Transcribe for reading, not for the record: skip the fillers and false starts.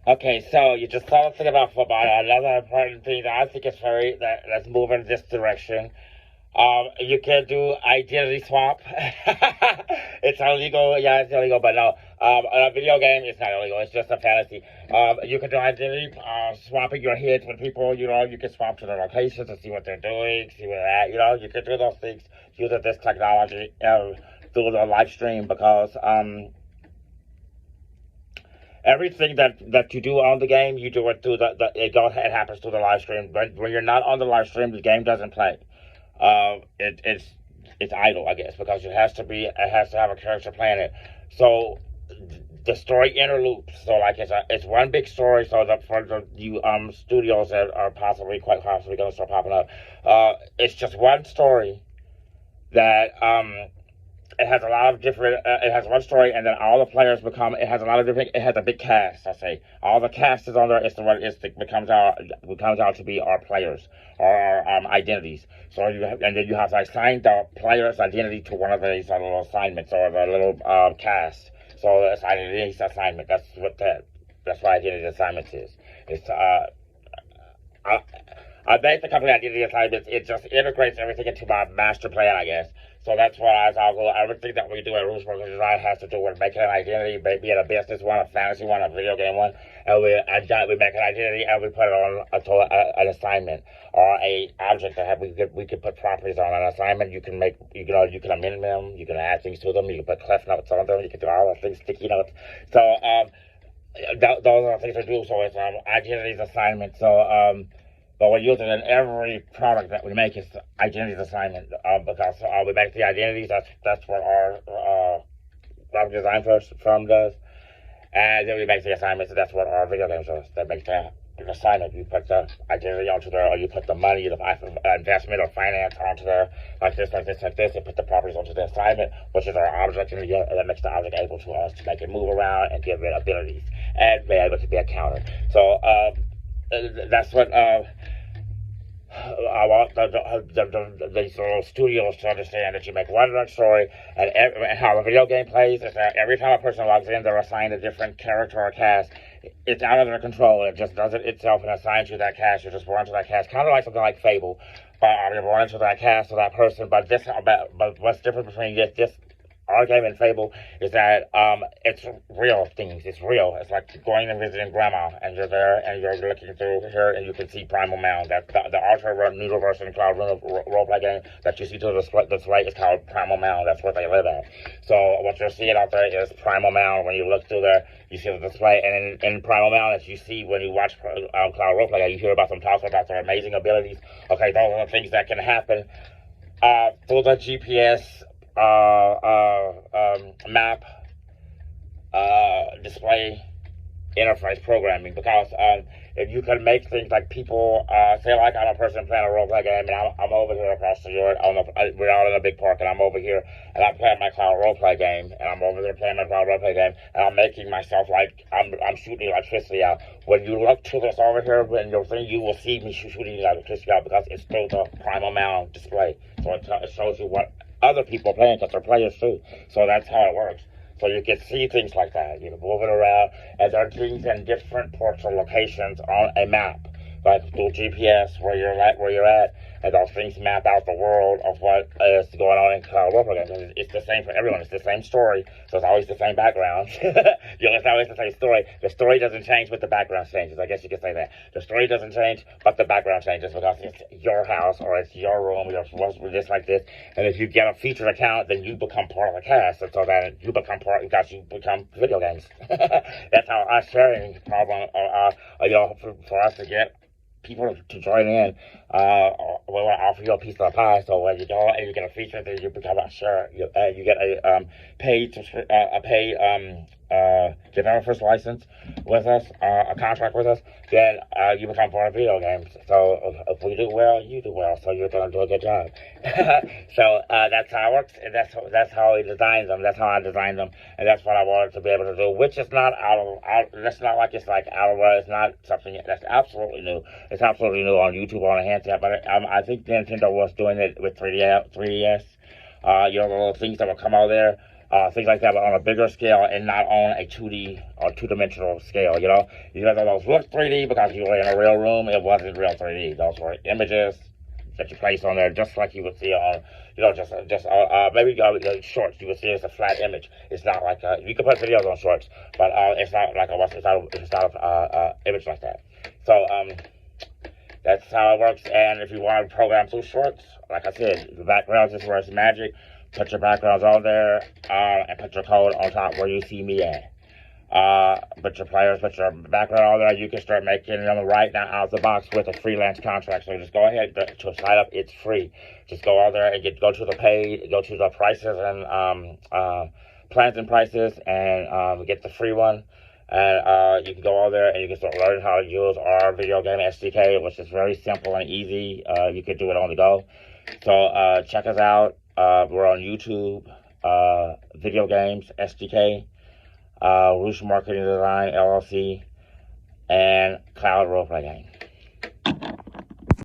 Okay, so you just saw the thing about football. Another important thing that I think is that's moving in this direction. You can do identity swap. It's illegal, yeah, it's illegal, but no. A video game is not illegal. It's just a fantasy. You can do identity swapping your hits with people. You know, you can swap to their locations to see what they're doing, see where they're at. You know, you can do those things using this technology through the live stream because everything that you do on the game, you do it through it happens through the live stream. But when you're not on the live stream, the game doesn't play. It's idle, I guess, because it has to have a character playing it. So the story interloops. So like it's one big story. So that for the you studios that are quite possibly going to start popping up, it's just one story that it has a lot of different. It has one story, and then all the players become. It has a lot of different. It has a big cast. I say all the cast is on there. It's the one. Becomes out to be our players or our identities. So and then you have to assign the player's identity to one of these little assignments or the little cast. So it's identity assignment. That's what identity assignments is. It's I, I made the company identity assignments. It just integrates everything into my master plan, I guess. So that's what I'll go. Everything that we do at Roosevelt Design has to do with making an identity, maybe in a business one, a fantasy one, a video game one, and we make an identity and we put it on an assignment or a object that we could put properties on an assignment. You can amend them, you can add things to them, you can put cliff notes on them, you can do all the things, sticky notes. So those are the things to do. So it's identities assignment. So but we use it in every product that we make is identities assignment because we make the identities. That's what our graphic design firm does, and then we make the assignments. And that's what our video games does. That makes the assignment. You put the identity onto there, or you put the money, the investment or finance onto there, like this, like this, like this, and put the properties onto the assignment, which is our object, and that makes the object able to us to make it move around and give it abilities and be able to be a counter. So that's what. I want these little studios to understand that you make one direct story, and how the video game plays is that every time a person logs in, they're assigned a different character or cast. It's out of their control. It just does it itself and assigns you that cast. You're just born into that cast, kind of like something like Fable. But you're born into that cast or that person. But what's different between this our game in Fable is that it's real things. It's real. It's like going and visiting grandma, and you're there, and you're looking through here, and you can see Primal Mound. That the Ultra Noodle version Cloud roleplay game that you see to the display is called Primal Mound. That's where they live at. So what you're seeing out there is Primal Mound. When you look through there, you see the display, and in Primal Mound, as you see when you watch Cloud roleplay, you hear about them talking about their amazing abilities. Okay, those are the things that can happen through the GPS map display interface programming because if you can make things like people say like I'm a person playing a role play game and I'm over here across the yard we're out in a big park and I'm over here and I'm playing my cloud role play game and I'm over there playing my cloud role play game and I'm making myself like I'm shooting electricity out. When you look to this over here in your thing, you will see me shooting electricity out because it's through the Primal Mound display. So it shows you what other people are playing because they're players too. So that's how it works. So you can see things like that. You can move it around, and there are things in different ports or locations on a map, like through GPS where you're at, and those things map out the world of what is going on in Cloud Warfare games. It's the same for everyone. It's the same story, so it's always the same background. It's always the same story. The story doesn't change, but the background changes. I guess you could say that. The story doesn't change, but the background changes because it's your house or it's your room. You're supposed to be just like this. And if you get a featured account, then you become part of the cast. And so then you become because you become video games. That's how our sharing problem, for us to get people to join in, we want to offer you a piece of the pie. So when you go and you get a feature, then you become a share. You get a paid developer's license with us, a contract with us. Then you become part of video games. So if we do well, you do well. So you're going to do a good job. So that's how it works, and that's how he designs them. That's how I designed them, and that's what I wanted to be able to do. Which is not that's not like it's like out of it's not something that's absolutely new. It's absolutely new on YouTube on a handset. But I think Nintendo was doing it with 3DS. The little things that will come out there. things like that, but on a bigger scale and not on a 2D or two-dimensional scale. You guys those look 3D because you were in a real room. It wasn't real 3D. Those were images that you place on there, just like you would see on, maybe shorts. You would see it's a flat image. It's not like you can put videos on shorts, but it's not like it's not a image like that. So that's how it works. And if you want to program through shorts, like I said, the backgrounds is where it's magic. Put your backgrounds on there, and put your code on top where you see me at. Put your players, put your background on there. You can start making them right now out of the box with a freelance contract. So just go ahead to sign up. It's free. Just go out there and go to the page, go to the prices and plans and prices, and get the free one. And you can go out there and you can start learning how to use our video game SDK, which is very simple and easy. You can do it on the go. So check us out. We're on YouTube, Video Games SDK, Roosh Marketing Design LLC, and Cloud Roleplay Game.